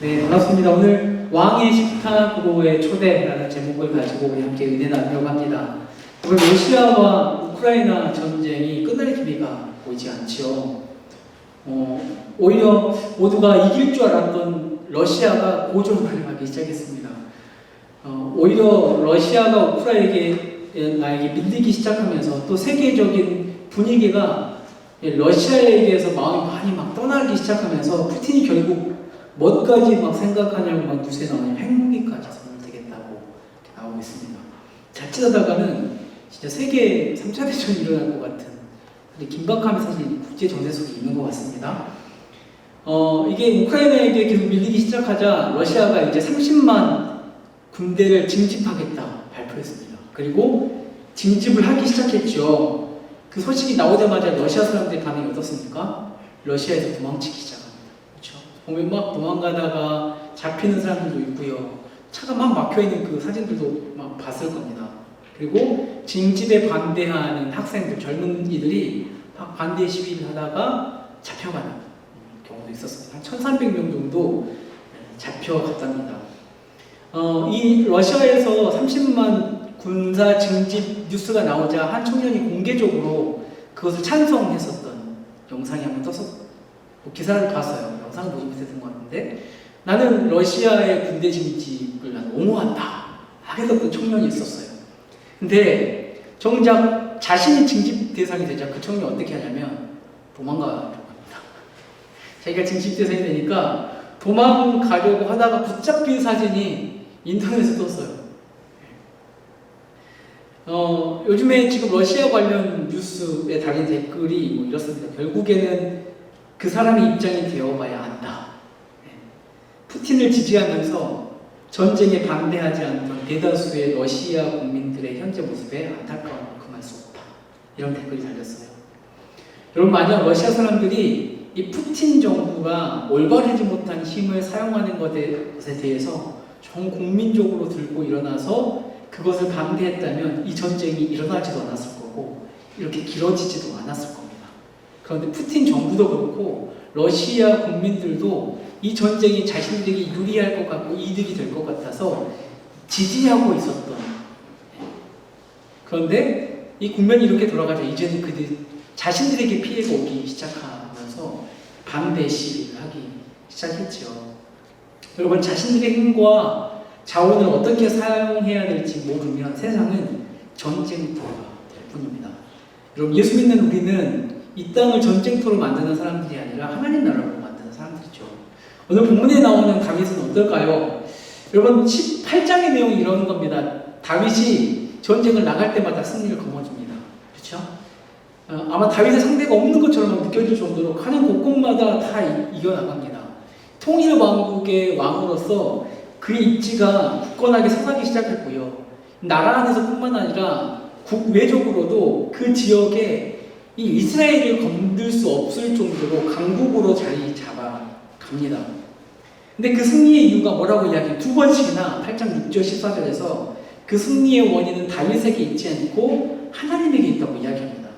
네, 반갑습니다. 오늘 왕의 식탁으로의 초대라는 제목을 가지고 우리 함께 은혜 나누려고 합니다. 오늘 러시아와 우크라이나 전쟁이 끝날 기미가 보이지 않죠. 오히려 모두가 이길 줄 알았던 러시아가 고전을 하기 시작했습니다. 오히려 러시아가 우크라이나에게 밀리기 시작하면서 또 세계적인 분위기가 러시아에게서 마음이 많이 막 떠나기 시작하면서 푸틴이 결국 뭐까지 막 생각하냐고 막 뉴스에 나오냐면 핵무기까지 선언되겠다고 이렇게 나오고 있습니다. 자칫하다가는 진짜 세계 3차 대전이 일어날 것 같은 긴박함이 사실 국제 정세 속에 있는 것 같습니다. 이게 우크라이나에게 계속 밀리기 시작하자 러시아가 이제 30만 군대를 징집하겠다 발표했습니다. 그리고 징집을 하기 시작했죠. 그 소식이 나오자마자 러시아 사람들의 반응이 어떻습니까? 러시아에서 도망치기 시작합니다. 그렇죠? 보면 막 도망가다가 잡히는 사람들도 있고요. 차가 막 막혀있는 그 사진들도 막 봤을 겁니다. 그리고 징집에 반대하는 학생들, 젊은이들이 막 반대 시위를 하다가 잡혀가는 경우도 있었습니다. 한 1,300명 정도 잡혀갔답니다. 이 러시아에서 30만 군사 징집 뉴스가 나오자 한 청년이 공개적으로 그것을 찬성했었던 영상이 한번 떠서 기사를 봤어요. 영상을 보지 못했던 것 같은데 나는 러시아의 군대 징집을 나는 옹호한다 하겠었던 청년이 있었어요. 근데 정작 자신이 징집 대상이 되자 그 청년이 어떻게 하냐면 도망가려고 합니다. 자기가 징집 대상이 되니까 도망가려고 하다가 붙잡힌 사진이 인터넷에 떴어요. 요즘에 지금 러시아 관련 뉴스에 달린 댓글이 뭐 이렇습니다. 결국에는 그 사람의 입장이 되어봐야 한다. 푸틴을 지지하면서 전쟁에 반대하지 않던 대다수의 러시아 국민들의 현재 모습에 안타까움을 금할 수 없다. 이런 댓글이 달렸어요. 여러분, 만약 러시아 사람들이 이 푸틴 정부가 올바르지 못한 힘을 사용하는 것에 대해서 전 국민적으로 들고 일어나서 그것을 반대했다면 이 전쟁이 일어나지도 않았을 거고 이렇게 길어지지도 않았을 겁니다. 그런데 푸틴 정부도 그렇고 러시아 국민들도 이 전쟁이 자신들에게 유리할 것 같고 이득이 될 것 같아서 지지하고 있었던, 그런데 이 국면이 이렇게 돌아가자 이제는 그들 자신들에게 피해가 오기 시작하면서 반대 시위를 하기 시작했죠. 여러분, 자신들의 힘과 자원을 어떻게 사용해야 될지 모르면 세상은 전쟁터가 될 뿐입니다. 여러분, 예수 믿는 우리는 이 땅을 전쟁터로 만드는 사람들이 아니라 하나님 나라로 만드는 사람들이죠. 오늘 본문에 나오는 다윗은 어떨까요? 여러분, 18장의 내용이 이런 겁니다. 다윗이 전쟁을 나갈 때마다 승리를 거머쥡니다. 그렇죠? 아마 다윗의 상대가 없는 것처럼 느껴질 정도로 가는 곳곳마다 다 이겨나갑니다. 통일 왕국의 왕으로서 그의 입지가 굳건하게 서가기 시작했고요. 나라 안에서뿐만 아니라 국외적으로도 그 지역에 이 이스라엘을 건들 수 없을 정도로 강국으로 자리 잡아갑니다. 근데 그 승리의 이유가 뭐라고 이야기해요? 두 번씩이나 8장 6절 14절에서 그 승리의 원인은 다윗에게 있지 않고 하나님에게 있다고 이야기합니다.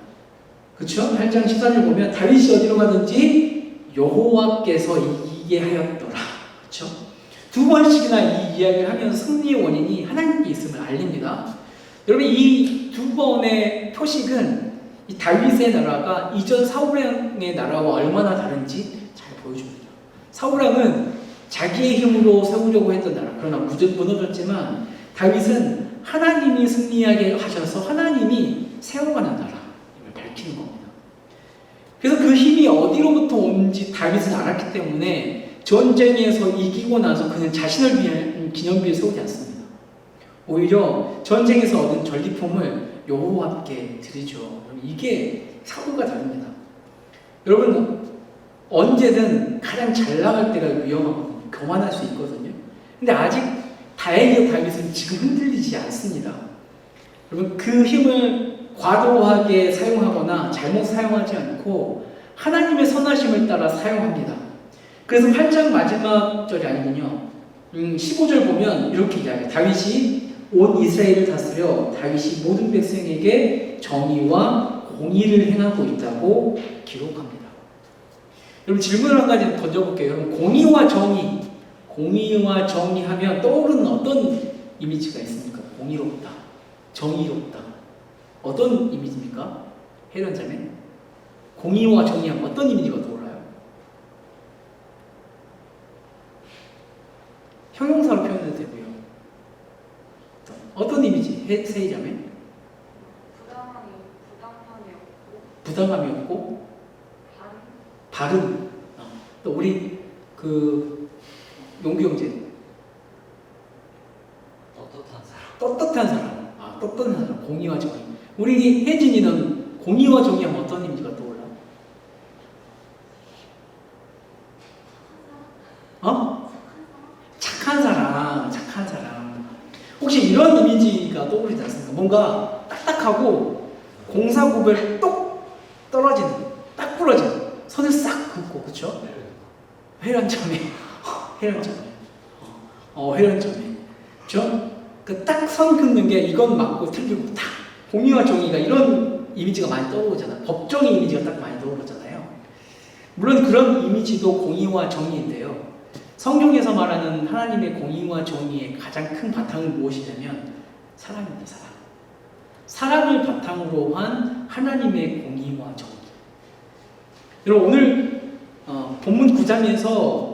그렇죠? 8장 14절 보면 다윗이 어디로 가든지 여호와께서 이기게 하였더라. 그렇죠? 두 번씩이나 이 이야기를 하면서 승리의 원인이 하나님께 있음을 알립니다. 여러분, 이 두 번의 표식은 이 다윗의 나라가 이전 사울왕의 나라와 얼마나 다른지 잘 보여줍니다. 사울왕은 자기의 힘으로 세우려고 했던 나라, 그러나 무너졌지만 다윗은 하나님이 승리하게 하셔서 하나님이 세워가는 나라임을 밝히는 겁니다. 그래서 그 힘이 어디로부터 온지 다윗은 알았기 때문에 전쟁에서 이기고 나서 그는 자신을 위한 기념비를 세우지 않습니다. 오히려 전쟁에서 얻은 전리품을 여호와께 드리죠. 이게 사고가 다릅니다. 여러분, 언제든 가장 잘 나갈 때가 위험하거든요. 교만할 수 있거든요. 근데 아직 다행히 다윗은 지금 흔들리지 않습니다. 여러분, 그 힘을 과도하게 사용하거나 잘못 사용하지 않고 하나님의 선하심을 따라 사용합니다. 그래서 8장 마지막 절이 아니군요. 15절 보면 이렇게 이야기해요. 다윗이 온 이스라엘을 다스려 다윗이 모든 백성에게 정의와 공의를 행하고 있다고 기록합니다. 여러분, 질문을 한 가지 던져볼게요. 여러분, 공의와 정의, 공의와 정의하면 떠오르는 어떤 이미지가 있습니까? 공의롭다, 정의롭다. 어떤 이미지입니까? 해련자매? 공의와 정의하면 어떤 이미지가 떠올라요? 형용사로 표현해도 되고요. 어떤 이미지? 세이자매? 부당함이 없고 바른. 또 우리 그 용기 형제 떳떳한 사람. 떳떳한 사람. 공의와 정의. 우리 혜진이는 공의와 정의하면 어떤 이미지가 떠올라? 착한 사람. 착한 사람. 혹시 이런 이미지가 떠오르지 않습니까? 뭔가 딱딱하고 공사구별 똑 떨어지는, 딱 부러지는, 선을 싹 긋고, 그쵸? 회련점에. 회련점에. 회련점에. 그쵸? 그 딱 선 긋는 게 이건 맞고 틀리고 딱 공의와 정의가 이런 이미지가 많이 떠오르잖아요. 법정의 이미지가 딱 많이 떠오르잖아요. 물론 그런 이미지도 공의와 정의인데요. 성경에서 말하는 하나님의 공의와 정의의 가장 큰 바탕은 무엇이냐면 사랑입니다. 사랑. 사랑을 바탕으로 한 하나님의 공의와 정의. 여러분 오늘 본문 9장에서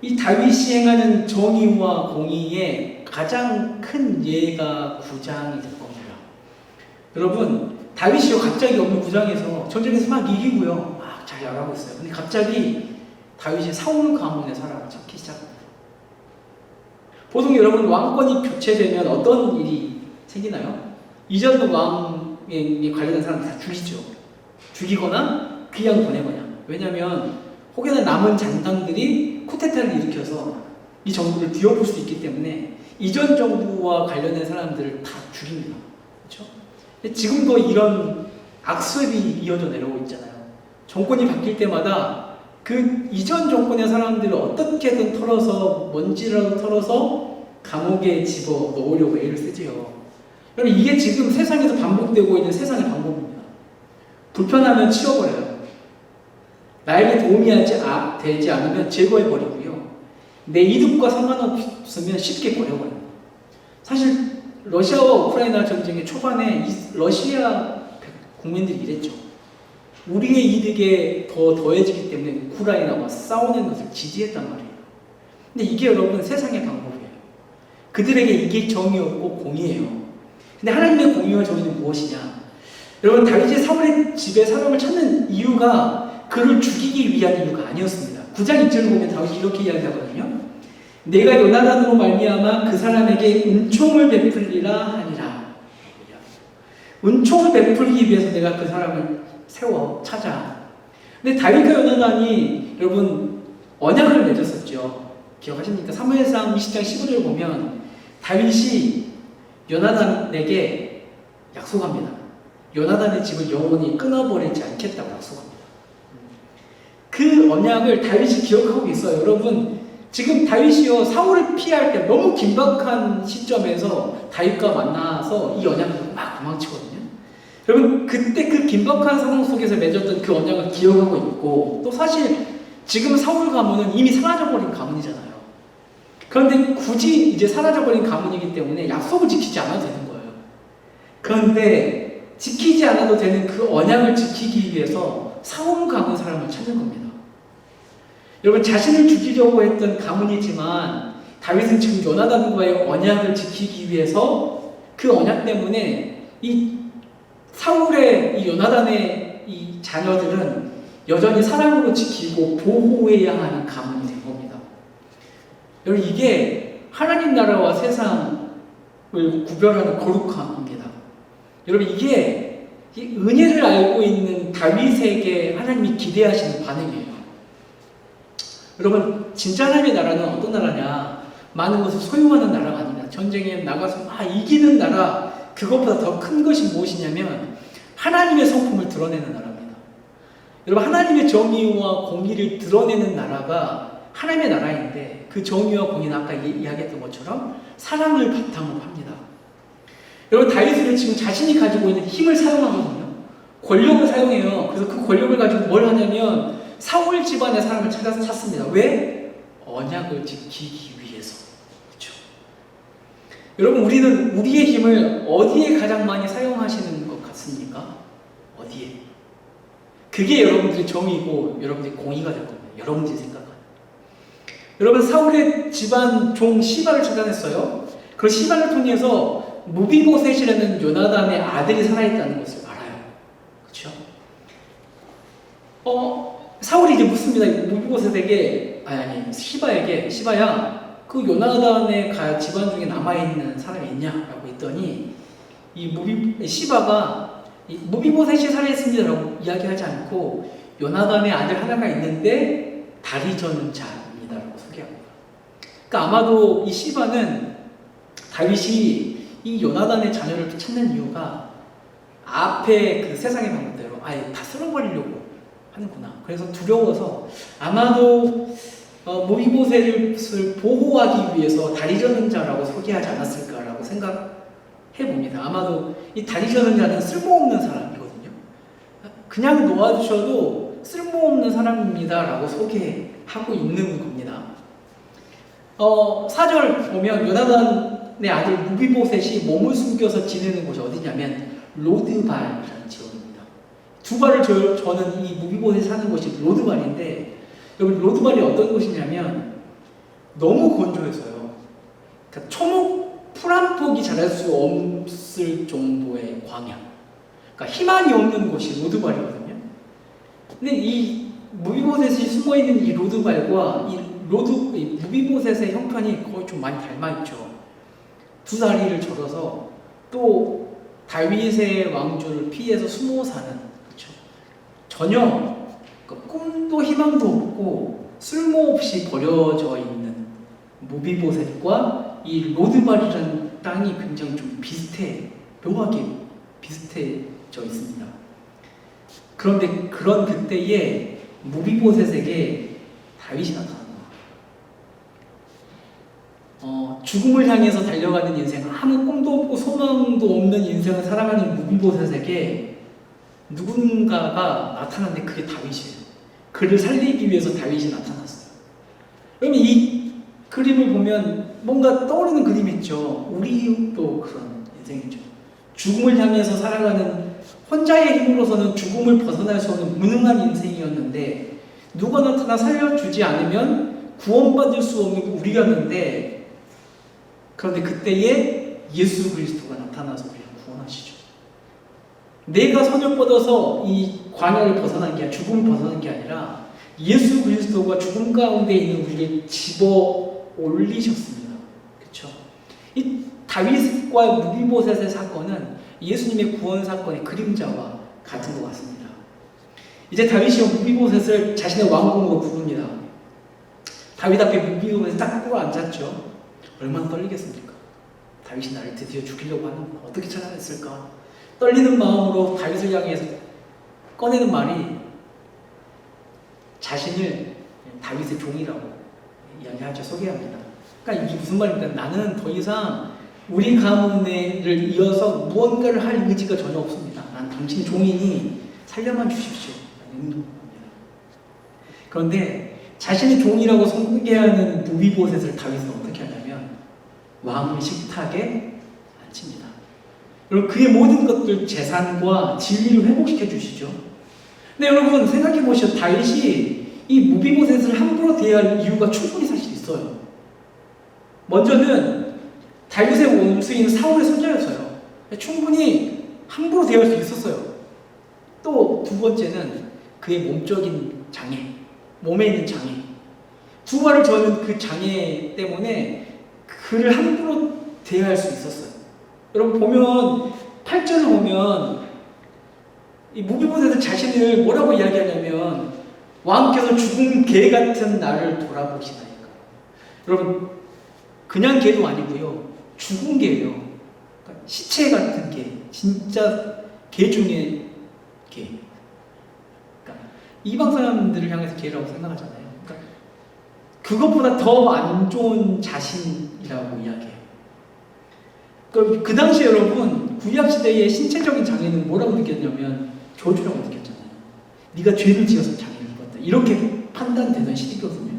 이 다윗이 행하는 정의와 공의의 가장 큰 예가 9장이 될 겁니다. 여러분 다윗이 갑자기 어느 9장에서 전쟁에서 막 이기고요. 막 잘 나가고 있어요. 근데 갑자기 다윗이 사울 가문의 사람을 찾기 시작합니다. 보통 여러분 왕권이 교체되면 어떤 일이 생기나요? 이전 왕에 관련된 사람들 다 죽이죠. 죽이거나 귀양 보내거나. 왜냐하면 혹여나 남은 장당들이 쿠데타를 일으켜서 이 정부를 뒤엎을 수 있기 때문에 이전 정부와 관련된 사람들을 다 죽입니다. 그렇죠? 지금도 이런 악습이 이어져 내려오고 있잖아요. 정권이 바뀔 때마다 그 이전 정권의 사람들을 어떻게든 털어서 먼지라도 털어서 감옥에 집어 넣으려고 애를 쓰지요. 여러분 이게 지금 세상에서 반복되고 있는 세상의 방법입니다. 불편하면 치워버려요. 나에게 도움이 되지 않으면 제거해버리고요. 내 이득과 상관없으면 쉽게 버려버려요. 사실 러시아와 우크라이나 전쟁의 초반에 러시아 국민들이 이랬죠. 우리의 이득에 더 더해지기 때문에 우크라이나와 싸우는 것을 지지했단 말이에요. 근데 이게 여러분 세상의 방법이에요. 그들에게 이게 정의였고 공의예요. 근데 하나님의 공의와 정의는 무엇이냐? 여러분 다윗이 사울의 집에 사람을 찾는 이유가 그를 죽이기 위한 이유가 아니었습니다. 9장 2절을 보면 다윗이 이렇게 이야기하거든요. 내가 요나단으로 말미암아 그 사람에게 은총을 베풀리라 하니라. 은총을 베풀기 위해서 내가 그 사람을 세워 찾아. 근데 다윗과 요나단이 여러분 언약을 맺었었죠. 기억하십니까? 사무엘상 20장 15절 보면 다윗이 요나단에게 약속합니다. 요나단의 집을 영원히 끊어버리지 않겠다고 약속합니다. 그 언약을 다윗이 기억하고 있어요. 여러분 지금 다윗이요 사울을 피할 때 너무 긴박한 시점에서 다윗과 만나서 이 언약을 막 도망치거든요. 여러분 그때 그 긴박한 상황 속에서 맺었던 그 언약을 기억하고 있고 또 사실 지금 사울 가문은 이미 사라져버린 가문이잖아요. 그런데 굳이 이제 사라져버린 가문이기 때문에 약속을 지키지 않아도 되는 거예요. 그런데 지키지 않아도 되는 그 언약을 지키기 위해서 사울 가문 사람을 찾는 겁니다. 여러분 자신을 죽이려고 했던 가문이지만 다윗은 지금 요나단과의 언약을 지키기 위해서 그 언약 때문에 이 사울의 이 요나단의 이 자녀들은 여전히 사랑으로 지키고 보호해야 하는 가문이 된 겁니다. 여러분 이게 하나님 나라와 세상을 구별하는 거룩함입니다. 여러분 이게 은혜를 알고 있는 다윗에게 하나님이 기대하시는 반응이에요. 여러분 진짜 하나님의 나라는 어떤 나라냐? 많은 것을 소유하는 나라가 아닙니다. 전쟁에 나가서 이기는 나라, 그것보다 더 큰 것이 무엇이냐면 하나님의 성품을 드러내는 나라입니다. 여러분 하나님의 정의와 공의를 드러내는 나라가 하나님의 나라인데 그 정의와 공의는 아까 이야기했던 것처럼 사랑을 바탕으로 합니다. 여러분 다윗은 지금 자신이 가지고 있는 힘을 사용하거든요. 권력을 사용해요. 그래서 그 권력을 가지고 뭘 하냐면 사울 집안의 사람을 찾습니다. 왜? 언약을 지키기 여러분, 우리는 우리의 힘을 어디에 가장 많이 사용하시는 것 같습니까? 어디에? 그게 여러분들의 정의고 여러분들의 공의가 될 겁니다. 여러분들이 생각하는. 여러분, 사울의 집안 종 시바를 처단했어요. 그 시바를 통해서 무비보셋이라는 요나단의 아들이 살아있다는 것을 알아요. 그렇죠? 사울이 이제 묻습니다. 무비보셋에게, 시바에게, 시바야, 그 요나단의 집안 중에 남아있는 사람이 있냐라고 했더니, 시바가 무비보셋이 살아있습니다라고 이야기하지 않고 요나단의 아들 하나가 있는데 다리 저는 자입니다라고 소개합니다. 그러니까 아마도 이 시바는 다윗이 이 요나단의 자녀를 찾는 이유가 앞에 그 세상의 방법대로 아예 다 쓸어버리려고 하는구나. 그래서 두려워서 아마도 무비보셋을 보호하기 위해서 다리 저는 자라고 소개하지 않았을까라고 생각해 봅니다. 아마도 이 다리 저는 자는 쓸모없는 사람이거든요. 그냥 놓아주셔도 쓸모없는 사람입니다라고 소개하고 있는 겁니다. 4절 보면 요나단의 아들 무비보셋이 몸을 숨겨서 지내는 곳이 어디냐면 로드발이라는 지역입니다. 두 발을 저는 이 무비보셋이 사는 곳이 로드발인데, 여기 로드발이 어떤 곳이냐면 너무 건조해서요. 그러니까 초목 풀 한 폭이 자랄 수 없을 정도의 광야. 그러니까 희망이 없는 곳이 로드발이거든요. 근데 이 무비보셋이 숨어 있는 이 로드발과 무비보셋의 형편이 거의 좀 많이 닮아있죠. 두 다리를 절어서 또 다윗의 왕조를 피해서 숨어 사는, 그렇죠? 전혀 꿈도 희망도 없고 쓸모없이 버려져 있는 무비보셋과 이 로드발이라는 땅이 굉장히 좀 묘하게 비슷해져 있습니다. 그런데 그런 그때에 무비보셋에게 다윗이 나타납니다. 죽음을 향해서 달려가는 인생, 아무 꿈도 없고 소망도 없는 인생을 살아가는 무비보셋에게 누군가가 나타났는데 그게 다윗이에요. 그를 살리기 위해서 다윗이 나타났어요. 그러면 이 그림을 보면 뭔가 떠오르는 그림이 있죠. 우리도 그런 인생이죠. 죽음을 향해서 살아가는, 혼자의 힘으로서는 죽음을 벗어날 수 없는 무능한 인생이었는데 누가 나타나 살려주지 않으면 구원받을 수 없는 우리였는데, 그런데 그때에 예수 그리스도가 나타나서 우리를 구원하시죠. 내가 선을 뻗어서 이 광야를 벗어난 게 아니라, 죽음을 벗어난 게 아니라 예수 그리스도가 죽음 가운데 있는 우리를 집어 올리셨습니다. 그렇죠? 이 다윗과 무비보셋의 사건은 예수님의 구원 사건의 그림자와 같은 것 같습니다. 이제 다윗이 무비보셋을 자신의 왕궁으로 부릅니다. 다윗 앞에 무비보셋이 딱 꿇어 앉았죠. 얼마나 떨리겠습니까? 다윗이 나를 드디어 죽이려고 하는구나. 어떻게 찾아냈을까? 떨리는 마음으로 다윗을 향해서 꺼내는 말이 자신을 다윗의 종이라고 이야기하죠. 소개합니다. 그러니까 이게 무슨 말입니까? 나는 더 이상 우리 가문을 이어서 무언가를 할 의지가 전혀 없습니다. 난 당신 종이니 살려만 주십시오. 그런데 자신의 종이라고 소개하는 무비보셋을 다윗은 어떻게 하냐면 왕의 식탁에 앉힙니다. 그리고 그의 모든 것들, 재산과 진리를 회복시켜 주시죠. 근데 여러분 생각해 보시죠. 다윗이 이 무비보셋을 함부로 대할 이유가 충분히 사실 있어요. 먼저는 다윗의 원수인 사울의 손자였어요. 충분히 함부로 대할 수 있었어요. 또 두 번째는 그의 몸적인 장애, 몸에 있는 장애. 두 발을 저는 그 장애 때문에 그를 함부로 대할 수 있었어요. 여러분 보면 8절을 보면 이 무비보셋은 자신을 뭐라고 이야기하냐면 왕께서 죽은 개 같은 나를 돌아보시나이까. 여러분 그냥 개도 아니고요, 죽은 개예요. 그러니까 시체 같은 개, 진짜 개 중에 개. 그러니까 이방 사람들을 향해서 개라고 생각하잖아요. 그러니까 그것보다 더 안 좋은 자신이라고 이야기해요. 그 당시 여러분 구약 시대의 신체적인 장애는 뭐라고 느꼈냐면 저주라고 느꼈잖아요. 네가 죄를 지어서 장애를 입었다, 이렇게 판단되던 시기거든요.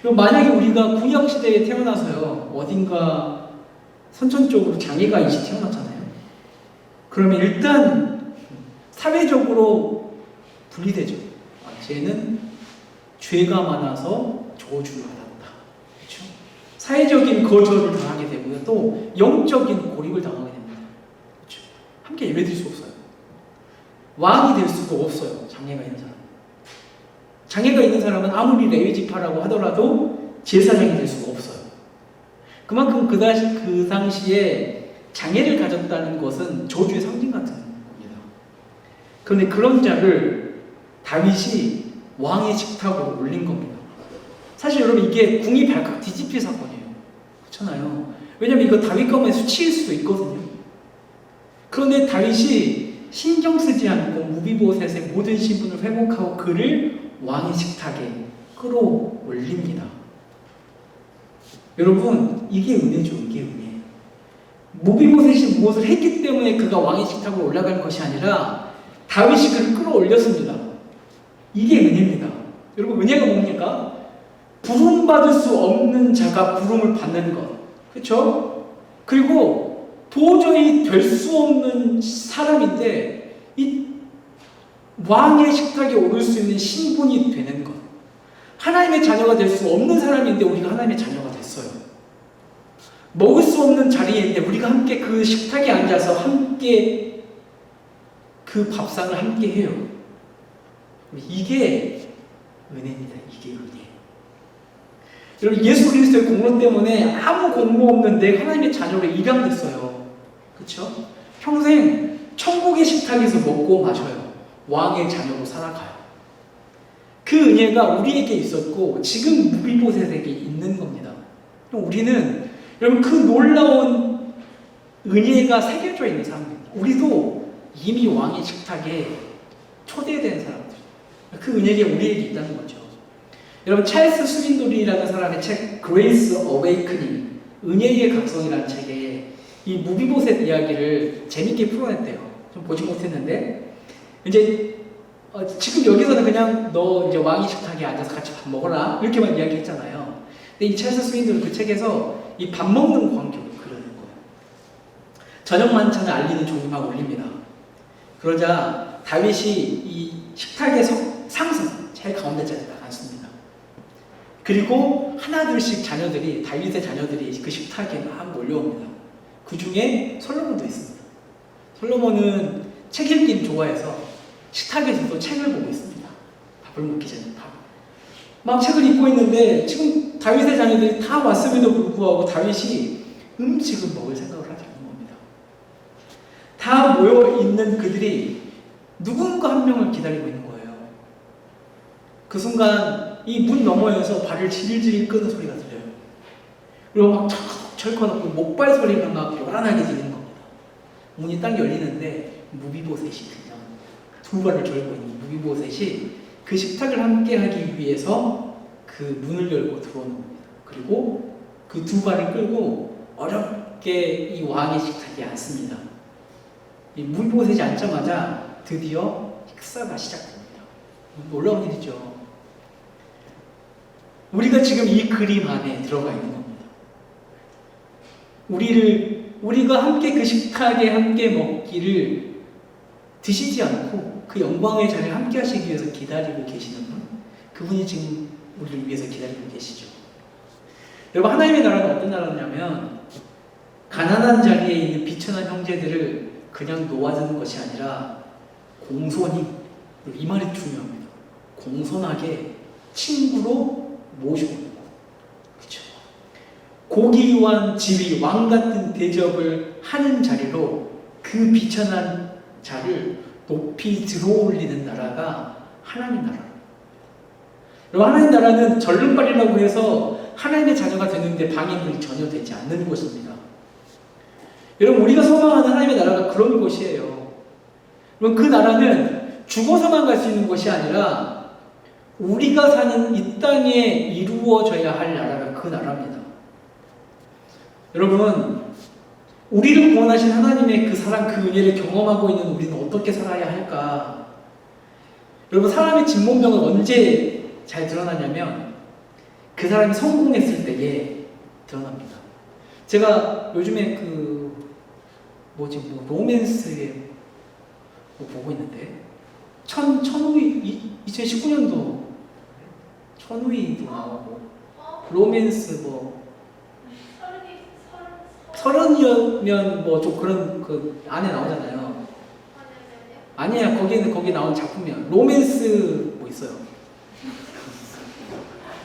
그럼 만약에 우리가 구약 시대에 태어나서요 어딘가 선천적으로 장애가 있이 태어났잖아요. 그러면 일단 사회적으로 분리되죠. 쟤는 죄가 많아서 저주를 받았다. 그렇죠? 사회적인 거절을 당하게 되고요. 또 영적인 고립을 당하게 됩니다. 그렇죠? 함께 예배드릴 수 없어요. 왕이 될 수도 없어요. 장애가 있는 사람. 장애가 있는 사람은 아무리 레위지파라고 하더라도 제사장이 될 수가 없어요. 그만큼 그 당시에 장애를 가졌다는 것은 저주의 상징 같은 겁니다. 그런데 그런 자를 다윗이 왕의 식탁으로 올린 겁니다. 사실 여러분 이게 궁이 발칵 뒤집힐 사건이에요. 그렇잖아요. 왜냐면 이거 다윗 가문에 수치일 수도 있거든요. 그런데 다윗이 신경 쓰지 않고 무비보셋의 모든 신분을 회복하고 그를 왕의 식탁에 끌어올립니다. 여러분 이게 은혜죠. 이게 은혜. 무비보셋이 무엇을 했기 때문에 그가 왕의 식탁으로 올라간 것이 아니라 다윗이 그를 끌어올렸습니다. 이게 은혜입니다. 여러분 은혜가 뭡니까? 부름받을 수 없는 자가 부름을 받는 것. 그렇죠? 그리고 도저히 될 수 없는 사람인데 이 왕의 식탁에 오를 수 있는 신분이 되는 것. 하나님의 자녀가 될 수 없는 사람인데 우리가 하나님의 자녀가 됐어요. 먹을 수 없는 자리에 있는데 우리가 함께 그 식탁에 앉아서 함께 그 밥상을 함께 해요. 이게 은혜입니다. 이게 은혜. 여러분 예수 그리스도의 공로 때문에 아무 공로 없는데 하나님의 자녀로 입양됐어요. 그렇죠? 평생 천국의 식탁에서 먹고 마셔요. 왕의 자녀로 살아가요. 그 은혜가 우리에게 있었고 지금 무비보셋에게 있는 겁니다. 우리는 여러분 그 놀라운 은혜가 새겨져 있는 사람입니다. 우리도 이미 왕의 식탁에 초대된 사람들. 그 은혜가 우리에게 있다는 거죠. 여러분 찰스 스윈돌이라는 사람의 책 Grace Awakening 은혜의 각성이라는 책에 이 무비보셋 이야기를 재밌게 풀어냈대요. 좀 보지 못했는데 이제 지금 여기서는 그냥 너 이제 왕의 식탁에 앉아서 같이 밥 먹어라 이렇게만 이야기했잖아요. 근데 이 찰스 스윈돌은 그 책에서 이 밥 먹는 광경을 그려낸 거예요. 저녁 만찬을 알리는 종이 막 올립니다. 그러자 다윗이 이 식탁에서 상승 제일 가운데 자리에 딱 앉습니다. 그리고 하나둘씩 자녀들이 다윗의 자녀들이 그 식탁에 막 몰려옵니다. 그 중에 솔로몬도 있습니다. 솔로몬은 책 읽기를 좋아해서 식탁에서도 책을 보고 있습니다. 밥을 먹기 전에 막 책을 읽고 있는데 지금 다윗의 자녀들이 다 왔음에도 불구하고 다윗이 음식을 먹을 생각을 하지 않는 겁니다. 다 모여있는 그들이 누군가 한 명을 기다리고 있는 거예요. 그 순간 이 문 너머에서 발을 질질 끄는 소리가 들려요. 그리고 막 철커놓고 목발 소리가 막 요란하게 들리는 겁니다. 문이 딱 열리는데 무비보셋이 그냥 두 발을 절고 있는 무비보셋이 그 식탁을 함께 하기 위해서 그 문을 열고 들어오는 겁니다. 그리고 그 두 발을 끌고 어렵게 이 왕의 식탁에 앉습니다. 이 무비보셋이 앉자마자 드디어 식사가 시작됩니다. 놀라운 일이죠. 우리가 지금 이 그림 안에 들어가 있는 겁니다. 우리가 함께 그 식탁에 함께 먹기를 드시지 않고 그 영광의 자리를 함께 하시기 위해서 기다리고 계시는 분, 그분이 지금 우리를 위해서 기다리고 계시죠. 여러분 하나님의 나라는 어떤 나라냐면 가난한 자리에 있는 비천한 형제들을 그냥 놓아주는 것이 아니라 공손히, 이 말이 중요합니다. 공손하게 친구로 모시고 있는 것. 그렇죠? 고귀한 지위, 왕 같은 대접을 하는 자리로 그 비천한 자를 높이 들어올리는 나라가 하나님 나라. 여러분 하나님 나라는 절름발이라고 해서 하나님의 자녀가 되는데 방해물이 전혀 되지 않는 곳입니다. 여러분 우리가 소망하는 하나님의 나라가 그런 곳이에요. 여러분 그 나라는 죽어서만 갈 수 있는 곳이 아니라 우리가 사는 이 땅에 이루어져야 할 나라가 그 나라입니다. 여러분 우리를 구원하신 하나님의 그 사랑, 그 은혜를 경험하고 있는 우리는 어떻게 살아야 할까? 여러분 사람의 진본병은 언제 잘 드러나냐면 그 사람이 성공했을 때에 드러납니다. 제가 요즘에 로맨스에 뭐 보고 있는데 천우희 2019년도 천우희도 나오고 로맨스 서른이면 뭐 좀 그런 그 안에 나오잖아요. 아니야 거기 나온 작품이야. 로맨스 뭐 있어요.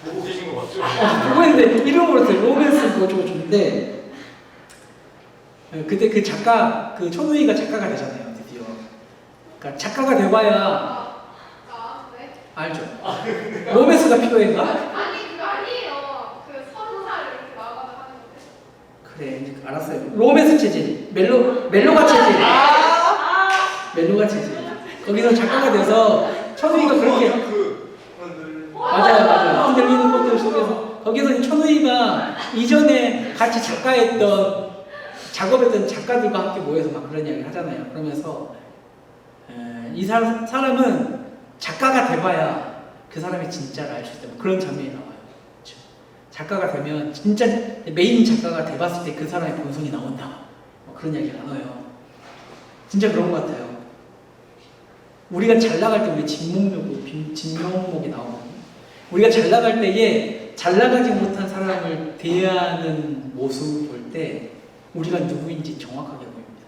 보고 계신 거 맞죠? 보고 있는데 이름 모르겠어요. 로맨스 뭐 좋은데 그때 그 작가 그 천우희가 작가가 되잖아요. 드디어. 그러니까 작가가 돼봐야 왜? 알죠. 로맨스가 필요했나? 아니 그거 아니에요. 그 30살 이렇게 나가서 하는 건데. 그래 이제 알았어요. 로맨스 체질, 멜로가 체질, 멜로가 체질. 거기서 작가가 돼서 천우희가 그렇게 맞아요. 흔들리는 것들 속에서 거기서 천우희가 이전에 같이 작업했던 작가들과 함께 모여서 막 그런 이야기를 하잖아요. 그러면서 이 사람은 작가가 돼봐야 그 사람의 진짜를 알 수 있다. 그런 장면이 나와요. 그렇죠? 작가가 되면 진짜 메인 작가가 돼봤을 때 그 사람의 본성이 나온다. 그런 이야기가 나와요. 진짜 그런 것 같아요. 우리가 잘 나갈 때 우리 진면목이 나오거든요. 우리가 잘 나갈 때에 잘 나가지 못한 사람을 대하는 모습을 볼 때 우리가 누구인지 정확하게 보입니다.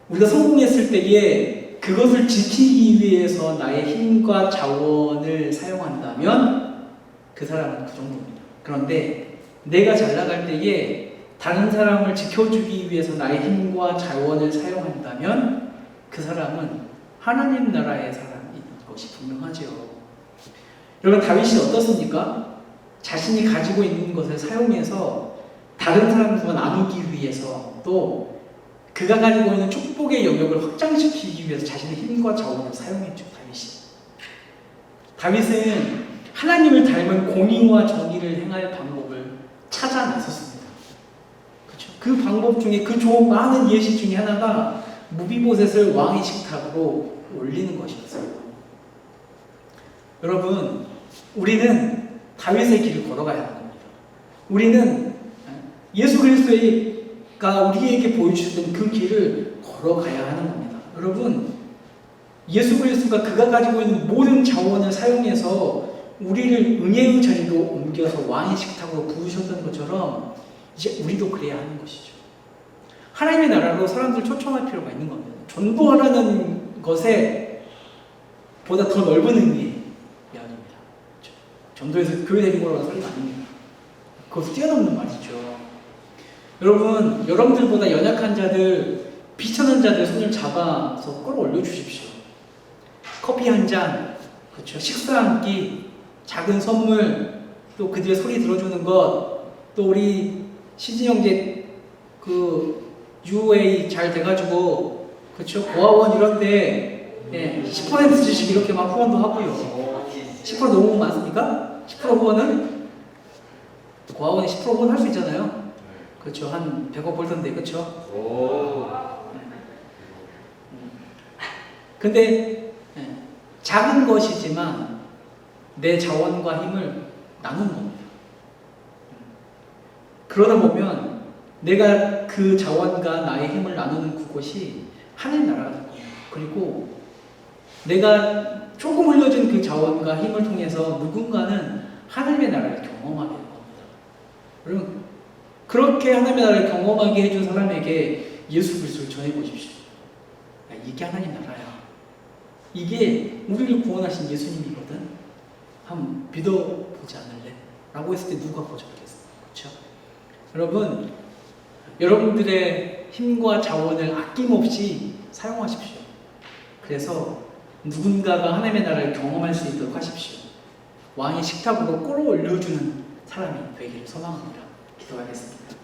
우리가 성공했을 때에 그것을 지키기 위해서 나의 힘과 자원을 사용한다면 그 사람은 그 정도입니다. 그런데 내가 잘 나갈 때에 다른 사람을 지켜주기 위해서 나의 힘과 자원을 사용한다면 그 사람은 하나님 나라의 사람인 것이 분명하죠. 여러분 다윗이 어떻습니까? 자신이 가지고 있는 것을 사용해서 다른 사람과 나누기 위해서 또 그가 가지고 있는 축복의 영역을 확장시키기 위해서 자신의 힘과 자원을 사용했죠. 다윗은 하나님을 닮은 공의와 정의를 행할 방법을 찾아 나섰습니다. 그렇죠? 그 방법 중에 그 좋은 많은 예시 중에 하나가 무비보셋을 왕의 식탁으로 올리는 것이었어요. 여러분, 우리는 다윗의 길을 걸어가야 하는 겁니다. 우리는 예수 그리스도가 우리에게 보여주셨던 그 길을 걸어가야 하는 겁니다. 여러분, 예수 그리스도가 그가 가지고 있는 모든 자원을 사용해서 우리를 은혜의 자리로 옮겨서 왕의 식탁으로 부으셨던 것처럼 이제 우리도 그래야 하는 것이죠. 하나님의 나라로 사람들 초청할 필요가 있는 겁니다. 전도하라는 것에 보다 더 넓은 의미의 이야기입니다. 그렇죠? 전도에서 교회 데리고 오라는 소리가 아닙니다. 그것을 뛰어넘는 말이죠. 여러분, 여러분들보다 연약한 자들, 비천한 자들 손을 잡아서 끌어올려 주십시오. 커피 한 잔, 그렇죠? 식사 한 끼, 작은 선물, 또 그들의 소리 들어주는 것, 또 우리 시진 형제 UA 잘 돼가지고, 그렇죠? 고아원 이런데 10%씩 이렇게 막 후원도 하고요. 10% 너무 많습니까? 10% 후원은 고아원에 10% 후원 할 수 있잖아요. 그렇죠? 한 100억 벌던데, 그렇죠? 근데 작은 것이지만 내 자원과 힘을 나누는 겁니다. 그러다 보면 내가 그 자원과 나의 힘을 나누는 그곳이 하나님 나라가 될 겁니다. 그리고 내가 조금 흘려준 그 자원과 힘을 통해서 누군가는 하나님의 나라를 경험하게 될 겁니다. 여러분, 그렇게 하나님의 나라를 경험하게 해준 사람에게 예수 그리스도를 전해보십시오. 이게 하나님 나라야. 이게 우리를 구원하신 예수님이거든. 한번 믿어보지 않을래? 라고 했을 때 누가 거절하겠어요? 그렇죠? 여러분, 여러분들의 힘과 자원을 아낌없이 사용하십시오. 그래서 누군가가 하나님의 나라를 경험할 수 있도록 하십시오. 왕의 식탁으로 끌어올려주는 사람이 되기를 소망합니다. 기도하겠습니다.